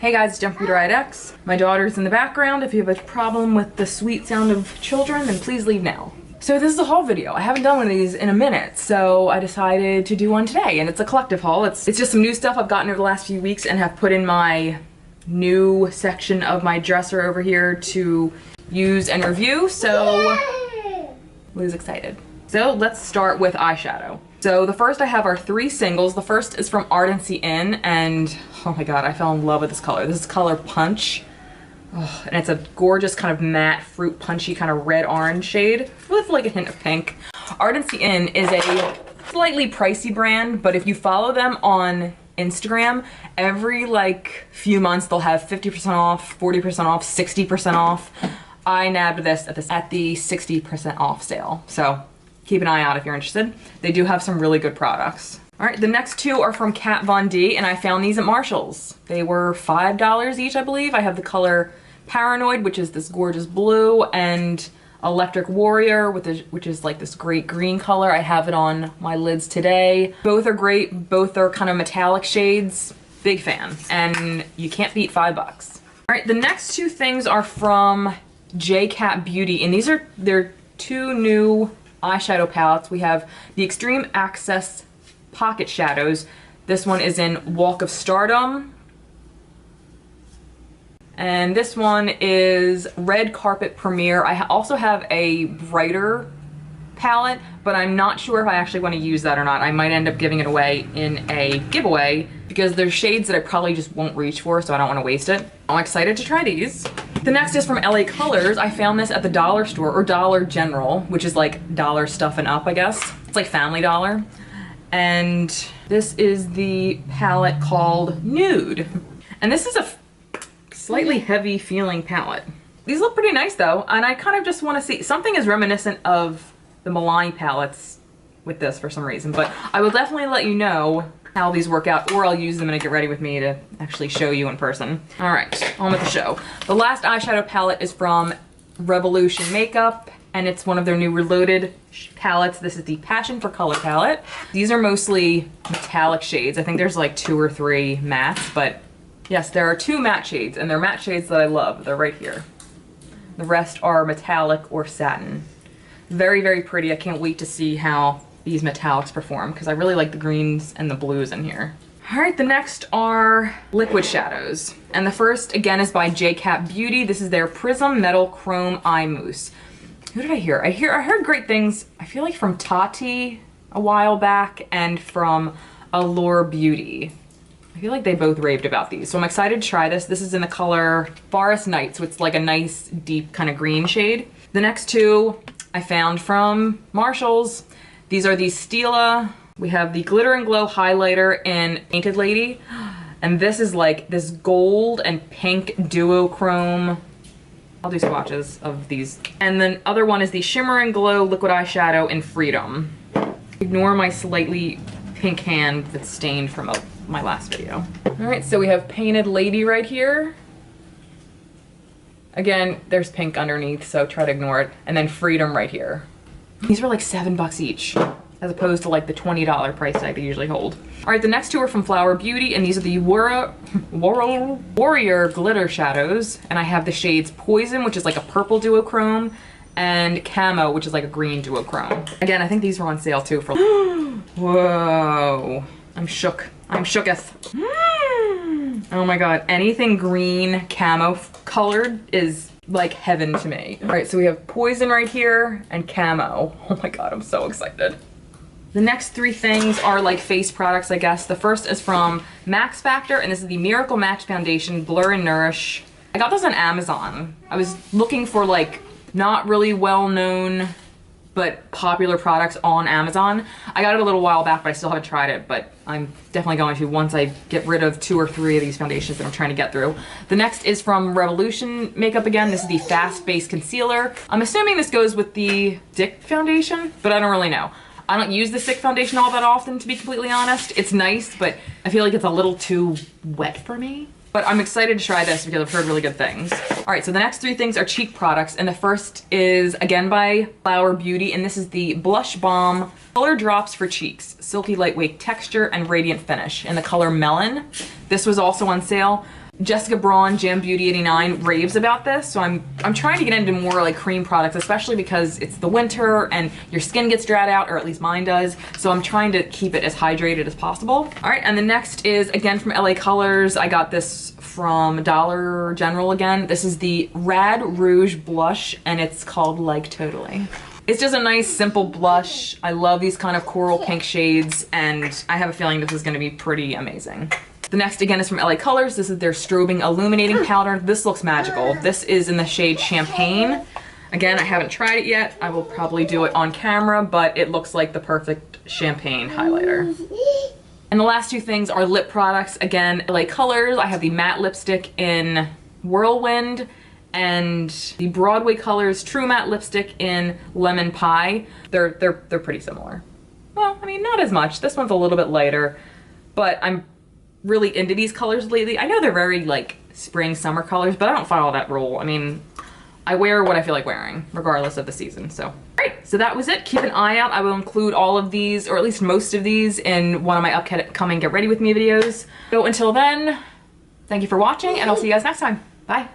Hey guys, it's beautyriotx. My daughter's in the background. If you have a problem with the sweet sound of children, then please leave now. So this is a haul video. I haven't done one of these in a minute, so I decided to do one today, and it's a collective haul. It's just some new stuff I've gotten over the last few weeks and have put in my new section of my dresser over here to use and review, so Lou's excited. So let's start with eyeshadow. So the first I have are 3 singles. The first is from Ardency and oh my god, I fell in love with this color. This is color Punch. Oh, and it's a gorgeous kind of matte, fruit punchy kind of red-orange shade with like a hint of pink. Ardency is a slightly pricey brand, but if you follow them on Instagram, every like few months they'll have 50% off, 40% off, 60% off. I nabbed this at the 60% off sale, so keep an eye out if you're interested. They do have some really good products. All right, the next 2 are from Kat Von D, and I found these at Marshall's. They were $5 each, I believe. I have the color Paranoid, which is this gorgeous blue, and Electric Warrior, which is like this great green color. I have it on my lids today. Both are great. Both are kind of metallic shades. Big fan. And you can't beat $5. All right, the next 2 things are from J.Cat Beauty, and they're 2 new eyeshadow palettes. We have the Extreme Access Pocket Shadows. This one is in Walk of Stardom. And this one is Red Carpet Premiere. I also have a brighter palette, but I'm not sure if I actually want to use that or not. I might end up giving it away in a giveaway because there's shades that I probably just won't reach for, so I don't want to waste it. I'm excited to try these. The next is from LA Colors. I found this at the dollar store, or Dollar General, which is like dollar stuff and up, I guess. It's like Family Dollar. And this is the palette called Nude. And this is a slightly heavy feeling palette. These look pretty nice though, and I kind of just want to see, something is reminiscent of the Milani palettes with this for some reason, but I will definitely let you know how these work out, or I'll use them and get ready with me to actually show you in person. All right, on with the show. The last eyeshadow palette is from Revolution Makeup, and it's one of their new Reloaded palettes. This is the Passion for Color palette. These are mostly metallic shades. I think there's like 2 or 3 mattes, but yes, there are 2 matte shades, and they're matte shades that I love. They're right here. The rest are metallic or satin. Very, very pretty. I can't wait to see how these metallics perform because I really like the greens and the blues in here. All right, the next are liquid shadows. And the first, again, is by J.Cat Beauty. This is their Prism Metal Chrome Eye Mousse. Who did I hear? I heard great things, I feel like from Tarte a while back and from Allure Beauty. I feel like they both raved about these, so I'm excited to try this. This is in the color Forest Night, so it's like a nice, deep kind of green shade. The next 2 I found from Marshall's. These are the Stila. We have the Glitter and Glow highlighter in Painted Lady, and this is like this gold and pink duochrome. I'll do swatches of these. And then other one is the Shimmer and Glow liquid eyeshadow in Freedom. Ignore my slightly pink hand that's stained from my last video. All right, so we have Painted Lady right here. Again, there's pink underneath, so try to ignore it. And then Freedom right here. These were like $7 each, as opposed to like the $20 price tag they usually hold. All right, the next 2 are from Flower Beauty, and these are the Warrior Glitter Shadows. And I have the shades Poison, which is like a purple duochrome, and Camo, which is like a green duochrome. Again, I think these were on sale too for whoa. I'm shook. I'm shooketh. Oh my god, anything green camo colored is like heaven to me. All right, so we have Poison right here and Camo. Oh my god, I'm so excited. The next 3 things are like face products, I guess. The first is from Max Factor, and this is the Miracle Match Foundation Blur and Nourish. I got this on Amazon. I was looking for like not really well-known but popular products on Amazon. I got it a little while back, but I still haven't tried it, but I'm definitely going to once I get rid of 2 or 3 of these foundations that I'm trying to get through. The next is from Revolution Makeup again. This is the Fast Base Concealer. I'm assuming this goes with the Stick foundation, but I don't really know. I don't use the Stick foundation all that often, to be completely honest. It's nice, but I feel like it's a little too wet for me. But I'm excited to try this because I've heard really good things. All right, so the next 3 things are cheek products, and the first is, again, by Flower Beauty, and this is the Blush Balm Color Drops for Cheeks. Silky lightweight texture and radiant finish in the color Melon. This was also on sale. Jessica Braun Jam Beauty 89 raves about this, so I'm trying to get into more like cream products, especially because it's the winter and your skin gets dried out, or at least mine does, so I'm trying to keep it as hydrated as possible. All right, and the next is again from LA Colors. I got this from Dollar General again. This is the Rad Rouge blush, and it's called Like Totally. It's just a nice simple blush. I love these kind of coral pink shades, and I have a feeling this is going to be pretty amazing. The next again is from LA Colors. This is their Strobing Illuminating Powder. This looks magical. This is in the shade Champagne. Again, I haven't tried it yet. I will probably do it on camera, but it looks like the perfect champagne highlighter. And the last two things are lip products. Again, LA Colors. I have the matte lipstick in Whirlwind and the Broadway Colors True Matte lipstick in Lemon Pie. They're pretty similar. Well, I mean, not as much. This one's a little bit lighter, but I'm really into these colors lately. I know they're very like spring summer colors, but I don't follow that rule. I mean, I wear what I feel like wearing regardless of the season. So great, so that was it. Keep an eye out. I will include all of these, or at least most of these, in one of my upcoming Get Ready With Me videos. So until then, thank you for watching, and I'll see you guys next time. Bye.